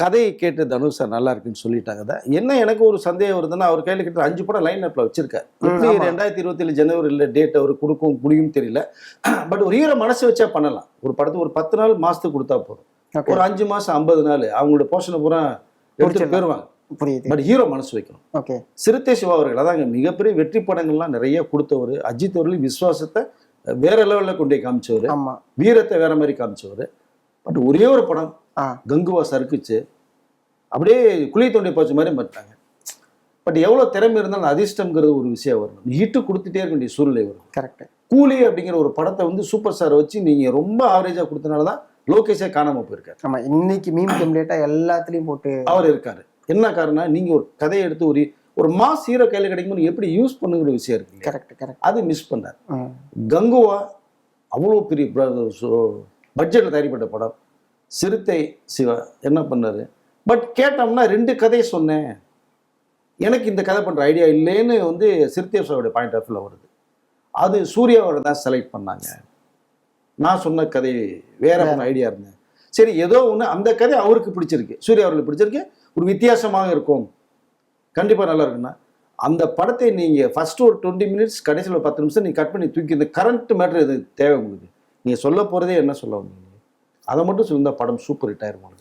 கதையை கேட்டு தனுஷ் சார் நல்லா இருக்குன்னு சொல்லிட்டாங்க தான். என்ன எனக்கு ஒரு சந்தேகம் வருதுன்னா, அவர் கையில் கிட்ட 5 படம் லைன் அப்ல வச்சிருக்காரு. எப்படி 2027 ஜனவரியில் டேட் அவர் கொடுக்கும் முடியும் தெரியல. பட் ஒரு ஹீரோ மனசு வச்சா பண்ணலாம். ஒரு படத்துக்கு ஒரு 10 நாள் மாசத்துக்கு கொடுத்தா போதும். ஒரு 5 மாசம் 50 நாள் அவங்களோட போர்ஷனை பூரா எடுத்துட்டு போயிருவாங்க. பட் ஹீரோ மனசு வைக்கணும். சிறுத்தை சிவா அவர்கள் அதாங்க மிகப்பெரிய வெற்றி படங்கள்லாம் நிறைய கொடுத்தவர். அஜித் அவர்கள் விசுவாசத்தை வேற லெவலில் கொண்டு போய் காமிச்சவர், வீரத்தை வேற மாதிரி காமிச்சவர். பட் ஒரே ஒரு படம் கங்குவா சறுக்குச்சு, அப்படியே குழி தோண்டி போச்சு மாதிரி மாட்டாங்க. பட் எவ்வளோ திறமை இருந்தாலும் அதிர்ஷ்டம்ங்கிறது ஒரு விஷயம் வரணும். ஹிட்டு கொடுத்துட்டே இருக்க வேண்டிய சூழ்நிலை வரும். கரெக்ட். கூலி அப்படிங்கிற ஒரு படத்தை வந்து சூப்பர் ஸ்டாரை வச்சு நீங்கள் ரொம்ப ஆவரேஜாக கொடுத்தனால தான் லோகேஷே காணாமல் போயிருக்காரு. ஆமாம், இன்னைக்கு மீம் டெம்ப்ளேட்டா எல்லாத்துலேயும் போட்டு அவர் இருக்காரு. என்ன காரணம், நீங்கள் ஒரு கதையை எடுத்து ஒரு மாஸ் ஹீரோ கையில் கிடைக்கும்போது எப்படி யூஸ் பண்ணுங்கிற விஷயம் இருக்கு. Correct correct. அது மிஸ் பண்ணார். கங்குவா அவ்வளோ பெரிய பட்ஜெட்டில் தயாரிப்பட்ட படம். சிறுத்தை சிவா என்ன பண்ணாரு, பட் கேட்டோம்னா 2 கதையை சொன்னேன், எனக்கு இந்த கதை பண்ணுற ஐடியா இல்லைன்னு வந்து சிறுத்தை சிவாவுடைய பாயிண்ட் ஆஃப் வியூவில் வருது. அது சூர்யாவோட தான் செலக்ட் பண்ணாங்க. நான் சொன்ன கதை வேற ஒன்று ஐடியா இருந்தேன். சரி, ஏதோ ஒன்று அந்த கதை அவருக்கு பிடிச்சிருக்கு, சூர்யா அவர்களுக்கு பிடிச்சிருக்கு, ஒரு வித்தியாசமாக இருக்கும், கண்டிப்பாக நல்லா இருக்குன்னா அந்த படத்தை நீங்கள் ஃபர்ஸ்ட் ஒரு 20 மினிட்ஸ் கடைசியில் 10 நிமிஷம் நீங்கள் கட் பண்ணி தூக்கி இந்த கரண்ட் மேட்ரு இது தேவை உங்களுக்கு. நீங்கள் சொல்ல போகிறதே என்ன சொல்ல வந்தீங்க, அதை மட்டும் சொல்லியிருந்தா படம் சூப்பர் ஹிட் ஆயிருமாங்க.